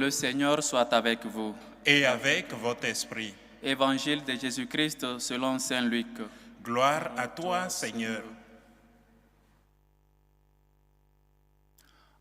Le Seigneur soit avec vous. Et avec votre esprit. Évangile de Jésus-Christ selon saint Luc. Gloire à toi, Seigneur.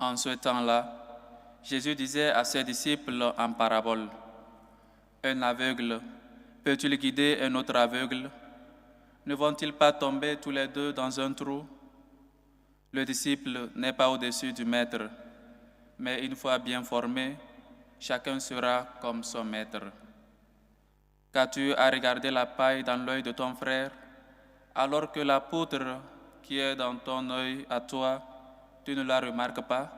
En ce temps-là, Jésus disait à ses disciples en parabole, « Un aveugle peut-il guider un autre aveugle? Ne vont-ils pas tomber tous les deux dans un trou? Le disciple n'est pas au-dessus du maître, mais une fois bien formé, chacun sera comme son maître. Qu'as-tu à regarder la paille dans l'œil de ton frère, alors que la poutre qui est dans ton œil à toi, tu ne la remarques pas?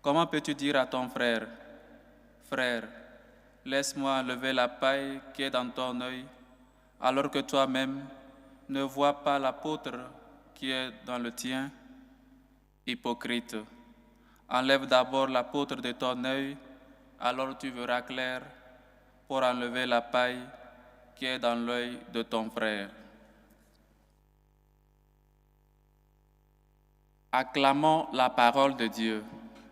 Comment peux-tu dire à ton frère, « Frère, laisse-moi lever la paille qui est dans ton œil, alors que toi-même ne vois pas la poutre qui est dans le tien? Hypocrite, enlève d'abord la poutre de ton œil, alors tu verras clair pour enlever la paille qui est dans l'œil de ton frère. » Acclamons la parole de Dieu.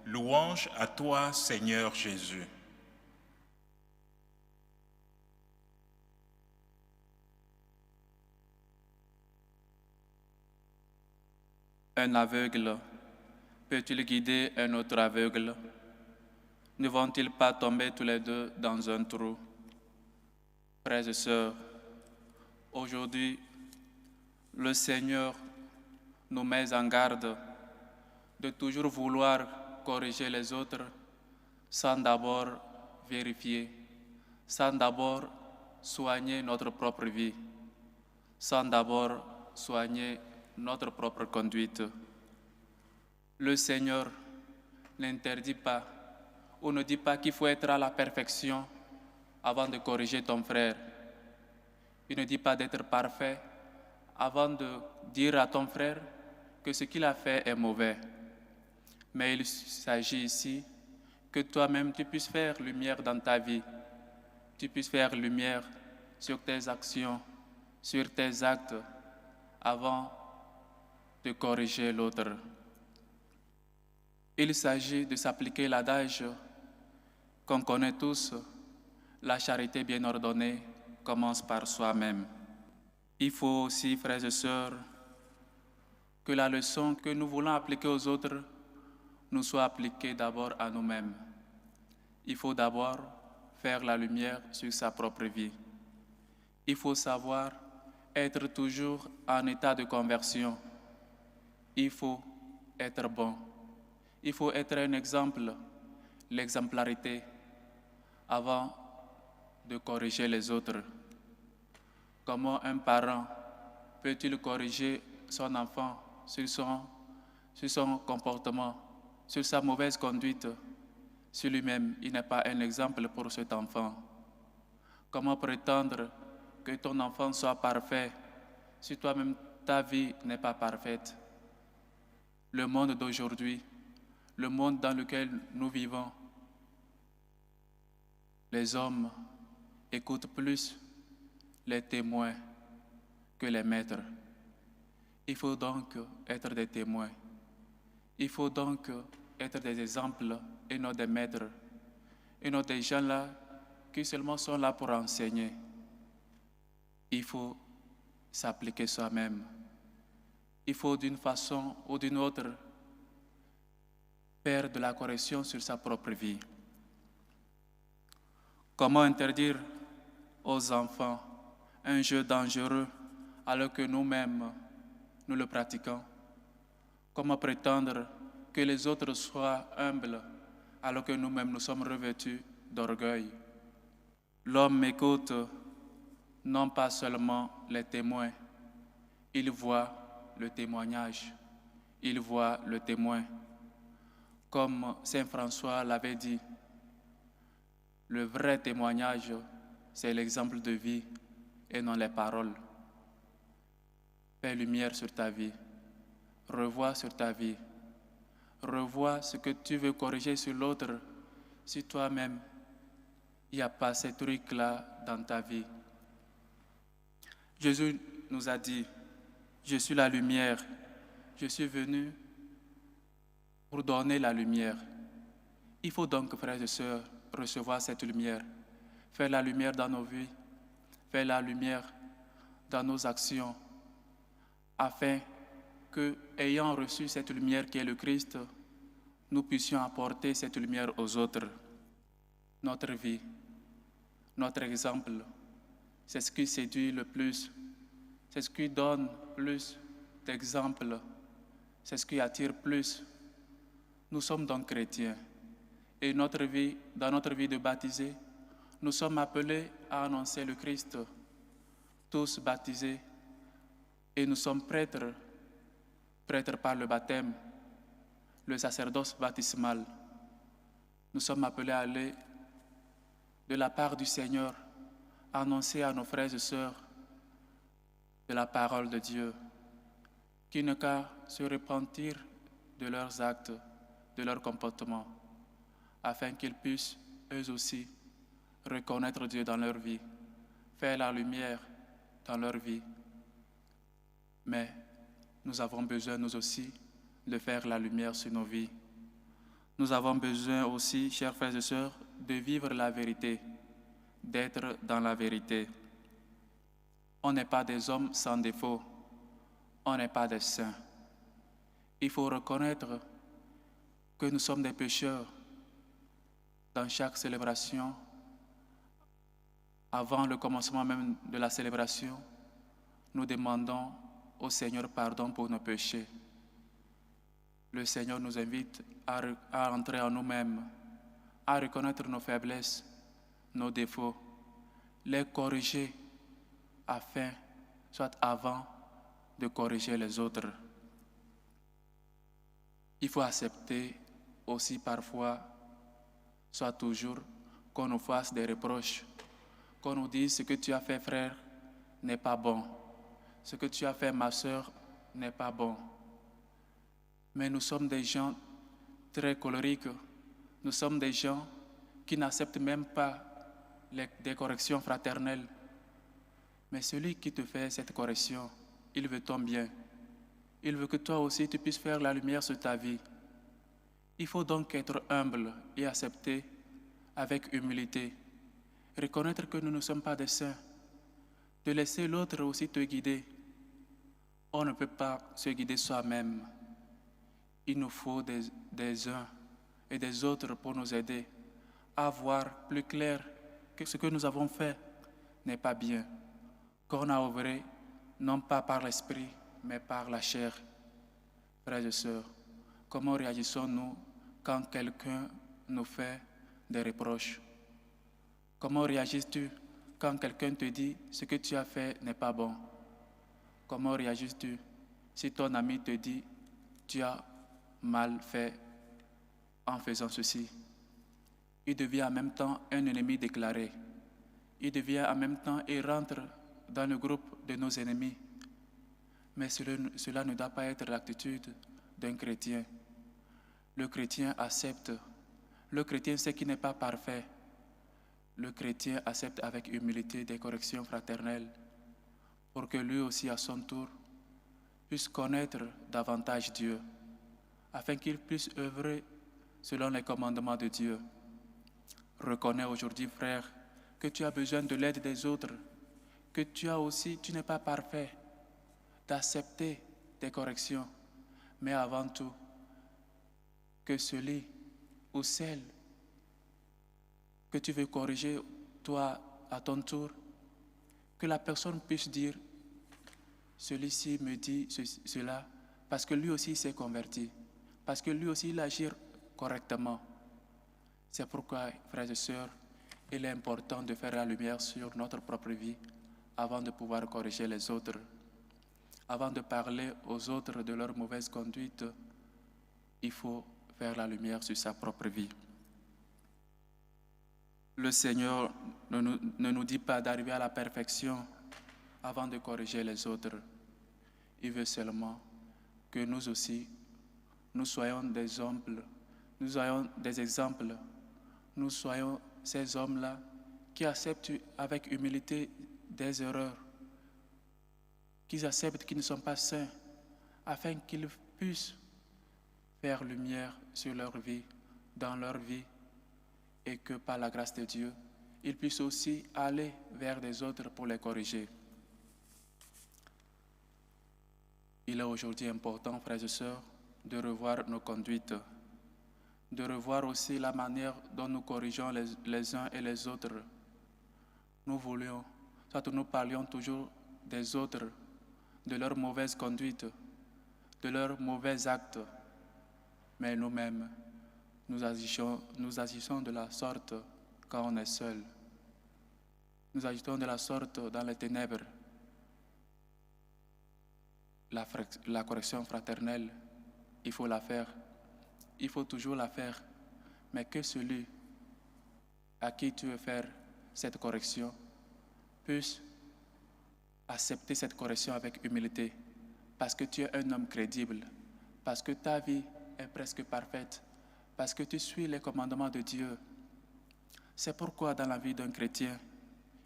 Louange à toi, Seigneur Jésus. Un aveugle peut-il guider un autre aveugle? Ne vont-ils pas tomber tous les deux dans un trou? Frères et sœurs, aujourd'hui, le Seigneur nous met en garde de toujours vouloir corriger les autres sans d'abord vérifier, sans d'abord soigner notre propre vie, sans d'abord soigner notre propre conduite. Le Seigneur n'interdit pas ou ne dit pas qu'il faut être à la perfection avant de corriger ton frère. Il ne dit pas d'être parfait avant de dire à ton frère que ce qu'il a fait est mauvais. Mais il s'agit ici que toi-même tu puisses faire lumière dans ta vie, tu puisses faire lumière sur tes actions, sur tes actes, avant de corriger l'autre. Il s'agit de s'appliquer l'adage qu'on connaît tous, la charité bien ordonnée commence par soi-même. Il faut aussi, frères et sœurs, que la leçon que nous voulons appliquer aux autres nous soit appliquée d'abord à nous-mêmes. Il faut d'abord faire la lumière sur sa propre vie. Il faut savoir être toujours en état de conversion. Il faut être bon. Il faut être un exemple, l'exemplarité, avant de corriger les autres. Comment un parent peut-il corriger son enfant sur son comportement, sur sa mauvaise conduite, si lui-même il n'est pas un exemple pour cet enfant? Comment prétendre que ton enfant soit parfait si toi-même ta vie n'est pas parfaite? Le monde d'aujourd'hui, le monde dans lequel nous vivons, les hommes écoutent plus les témoins que les maîtres. Il faut donc être des témoins. Il faut donc être des exemples et non des maîtres. Et non des gens là qui seulement sont là pour enseigner. Il faut s'appliquer soi-même. Il faut d'une façon ou d'une autre faire de la correction sur sa propre vie. Comment interdire aux enfants un jeu dangereux alors que nous-mêmes, nous le pratiquons? Comment prétendre que les autres soient humbles alors que nous-mêmes nous sommes revêtus d'orgueil? L'homme écoute non pas seulement les témoins, il voit le témoignage, il voit le témoin. Comme saint François l'avait dit, le vrai témoignage, c'est l'exemple de vie et non les paroles. Fais lumière sur ta vie, revois sur ta vie, revois ce que tu veux corriger sur l'autre si toi-même, il n'y a pas ces trucs-là dans ta vie. Jésus nous a dit, je suis la lumière, je suis venu pour donner la lumière. Il faut donc, frères et sœurs, recevoir cette lumière, faire la lumière dans nos vies, faire la lumière dans nos actions, afin que, ayant reçu cette lumière qui est le Christ, nous puissions apporter cette lumière aux autres. Notre vie, notre exemple, c'est ce qui séduit le plus, c'est ce qui donne plus d'exemples, c'est ce qui attire plus. Nous sommes donc chrétiens et dans notre vie de baptisés, nous sommes appelés à annoncer le Christ, tous baptisés, et nous sommes prêtres par le baptême, le sacerdoce baptismal. Nous sommes appelés à aller de la part du Seigneur, annoncer à nos frères et sœurs de la parole de Dieu, qui n'ont qu'à se repentir de leurs actes, de leur comportement, afin qu'ils puissent, eux aussi, reconnaître Dieu dans leur vie, faire la lumière dans leur vie. Mais nous avons besoin, nous aussi, de faire la lumière sur nos vies. Nous avons besoin aussi, chers frères et sœurs, de vivre la vérité, d'être dans la vérité. On n'est pas des hommes sans défaut, on n'est pas des saints. Il faut reconnaître que nous sommes des pécheurs. Dans chaque célébration, avant le commencement même de la célébration, nous demandons au Seigneur pardon pour nos péchés. Le Seigneur nous invite à entrer en nous-mêmes, à reconnaître nos faiblesses, nos défauts, les corriger afin, soit avant de corriger les autres. Il faut accepter aussi parfois, soit toujours, qu'on nous fasse des reproches, qu'on nous dise ce que tu as fait, frère, n'est pas bon. Ce que tu as fait, ma sœur, n'est pas bon. Mais nous sommes des gens très colériques. Nous sommes des gens qui n'acceptent même pas des corrections fraternelles. Mais celui qui te fait cette correction, il veut ton bien. Il veut que toi aussi tu puisses faire la lumière sur ta vie. Il faut donc être humble et accepter avec humilité. Reconnaître que nous ne sommes pas des saints. De laisser l'autre aussi te guider. On ne peut pas se guider soi-même. Il nous faut des uns et des autres pour nous aider à voir plus clair que ce que nous avons fait n'est pas bien, qu'on a œuvré non pas par l'esprit, mais par la chair. Frères et sœurs, comment réagissons-nous quand quelqu'un nous fait des reproches? Comment réagis-tu quand quelqu'un te dit ce que tu as fait n'est pas bon? Comment réagis-tu si ton ami te dit tu as mal fait en faisant ceci? Il devient en même temps un ennemi déclaré. Il devient en même temps et rentre dans le groupe de nos ennemis. Mais cela ne doit pas être l'attitude d'un chrétien. Le chrétien accepte. Le chrétien sait qu'il n'est pas parfait. Le chrétien accepte avec humilité des corrections fraternelles pour que lui aussi, à son tour, puisse connaître davantage Dieu, afin qu'il puisse œuvrer selon les commandements de Dieu. Reconnais aujourd'hui, frère, que tu as besoin de l'aide des autres, que tu n'es pas parfait, d'accepter des corrections, mais avant tout, que celui ou celle que tu veux corriger, toi, à ton tour, que la personne puisse dire, celui-ci me dit cela, parce que lui aussi s'est converti, parce que lui aussi il agit correctement. C'est pourquoi, frères et sœurs, il est important de faire la lumière sur notre propre vie avant de pouvoir corriger les autres. Avant de parler aux autres de leur mauvaise conduite, il faut faire la lumière sur sa propre vie. Le Seigneur ne nous dit pas d'arriver à la perfection avant de corriger les autres. Il veut seulement que nous aussi, nous soyons des exemples, nous soyons ces hommes-là qui acceptent avec humilité des erreurs, qui acceptent qu'ils ne sont pas saints, afin qu'ils puissent faire lumière sur leur vie, dans leur vie, et que par la grâce de Dieu, ils puissent aussi aller vers des autres pour les corriger. Il est aujourd'hui important, frères et sœurs, de revoir nos conduites, de revoir aussi la manière dont nous corrigeons les uns et les autres. Nous parlions toujours des autres, de leur mauvaise conduite, de leurs mauvais actes, mais nous-mêmes, nous agissons de la sorte quand on est seul. Nous agissons de la sorte dans les ténèbres. La correction fraternelle, il faut la faire. Il faut toujours la faire. Mais que celui à qui tu veux faire cette correction puisse accepter cette correction avec humilité. Parce que tu es un homme crédible. Parce que ta vie est presque parfaite. Parce que tu suis les commandements de Dieu. C'est pourquoi dans la vie d'un chrétien,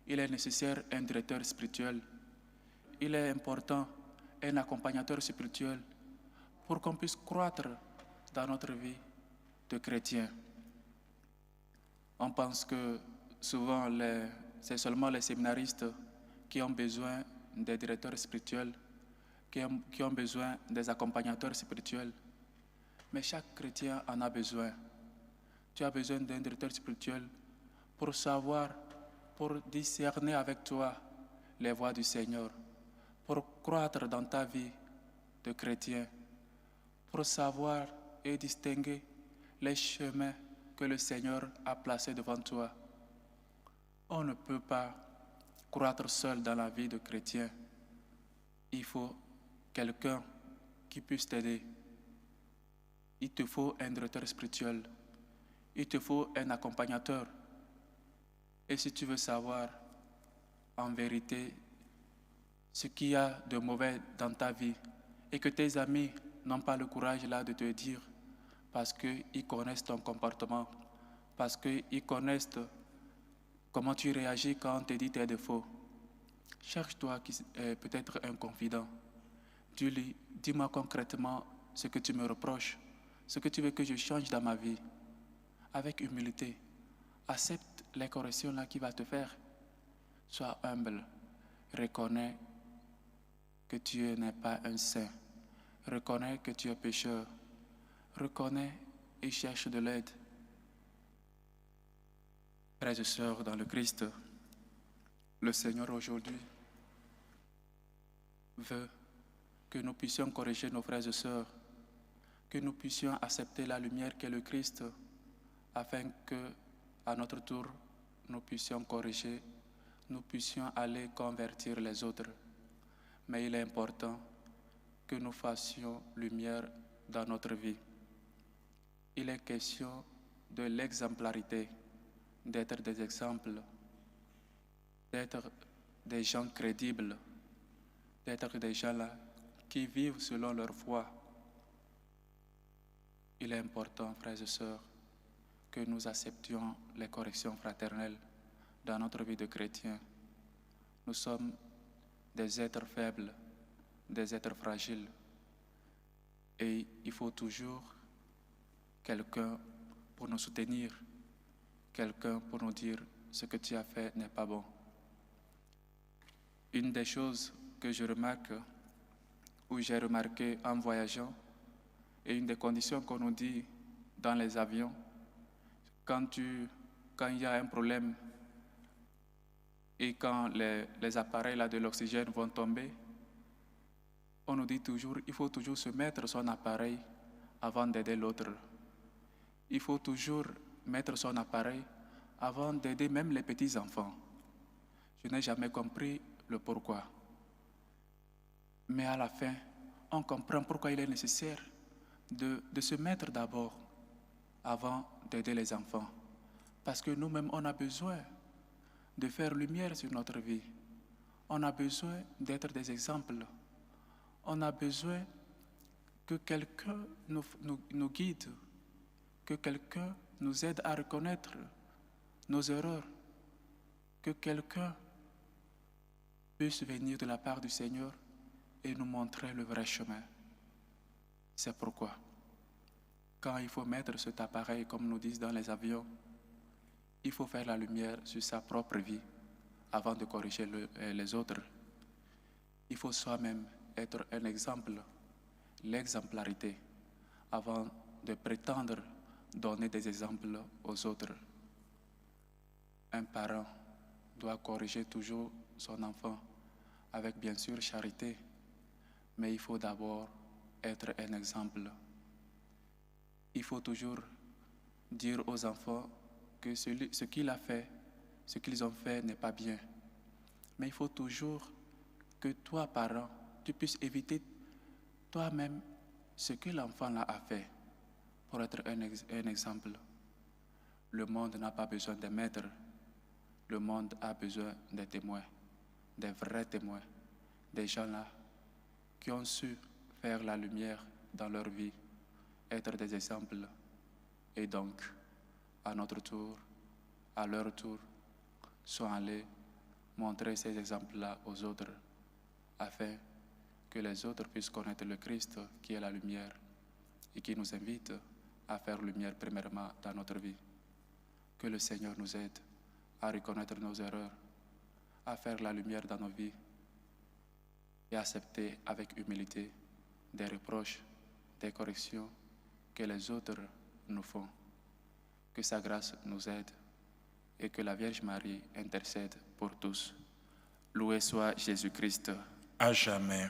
il est nécessaire un directeur spirituel. Il est important un accompagnateur spirituel pour qu'on puisse croître dans notre vie de chrétien. On pense que souvent c'est seulement les séminaristes qui ont besoin des directeurs spirituels, qui ont besoin des accompagnateurs spirituels. Mais chaque chrétien en a besoin. Tu as besoin d'un directeur spirituel pour savoir, pour discerner avec toi les voies du Seigneur, pour croître dans ta vie de chrétien, pour savoir et distinguer les chemins que le Seigneur a placés devant toi. On ne peut pas croître seul dans la vie de chrétien. Il faut quelqu'un qui puisse t'aider. Il te faut un directeur spirituel. Il te faut un accompagnateur. Et si tu veux savoir en vérité ce qu'il y a de mauvais dans ta vie et que tes amis n'ont pas le courage là de te dire parce qu'ils connaissent ton comportement, parce qu'ils connaissent comment tu réagis quand on te dit tes défauts. Cherche-toi peut-être un confident. Dis-lui, dis-moi concrètement ce que tu me reproches, ce que tu veux que je change dans ma vie. Avec humilité, accepte les corrections là qu'il va te faire. Sois humble, reconnais que tu n'es pas un saint. Reconnais que tu es pécheur. Reconnais et cherche de l'aide. Frères et sœurs dans le Christ, le Seigneur aujourd'hui veut que nous puissions corriger nos frères et sœurs, que nous puissions accepter la lumière qu'est le Christ, afin que, à notre tour, nous puissions corriger, nous puissions aller convertir les autres. Mais il est important que nous fassions lumière dans notre vie. Il est question de l'exemplarité, d'être des exemples, d'être des gens crédibles, d'être des gens là qui vivent selon leur foi. Il est important, frères et sœurs, que nous acceptions les corrections fraternelles dans notre vie de chrétien. Nous sommes des êtres faibles, des êtres fragiles. Et il faut toujours quelqu'un pour nous soutenir, quelqu'un pour nous dire ce que tu as fait n'est pas bon. Une des choses que je remarque, ou j'ai remarqué en voyageant, et une des conditions qu'on nous dit dans les avions, quand il y a un problème et quand les appareils là de l'oxygène vont tomber, on nous dit toujours, il faut toujours se mettre son appareil avant d'aider l'autre. Il faut toujours mettre son appareil avant d'aider même les petits-enfants. Je n'ai jamais compris le pourquoi. Mais à la fin, on comprend pourquoi il est nécessaire de se mettre d'abord avant d'aider les enfants. Parce que nous-mêmes, on a besoin de faire lumière sur notre vie. On a besoin d'être des exemples. On a besoin que quelqu'un nous guide, que quelqu'un nous aide à reconnaître nos erreurs, que quelqu'un puisse venir de la part du Seigneur et nous montrer le vrai chemin. C'est pourquoi, quand il faut mettre cet appareil, comme nous disent dans les avions, il faut faire la lumière sur sa propre vie avant de corriger les autres. Il faut soi-même être un exemple, l'exemplarité, avant de prétendre donner des exemples aux autres. Un parent doit corriger toujours son enfant avec bien sûr charité, mais il faut d'abord être un exemple. Il faut toujours dire aux enfants que ce qu'il a fait, ce qu'ils ont fait n'est pas bien. Mais il faut toujours que toi, parent, tu puisses éviter toi-même ce que l'enfant là a fait pour être un exemple. Le monde n'a pas besoin de maîtres. Le monde a besoin des témoins, des vrais témoins, des gens là qui ont su faire la lumière dans leur vie, être des exemples. Et donc, à notre tour, à leur tour, sont allés montrer ces exemples-là aux autres, afin que les autres puissent connaître le Christ qui est la lumière et qui nous invite à faire lumière premièrement dans notre vie. Que le Seigneur nous aide à reconnaître nos erreurs, à faire la lumière dans nos vies et accepter avec humilité des reproches, des corrections que les autres nous font. Que sa grâce nous aide et que la Vierge Marie intercède pour tous. Loué soit Jésus-Christ. À jamais.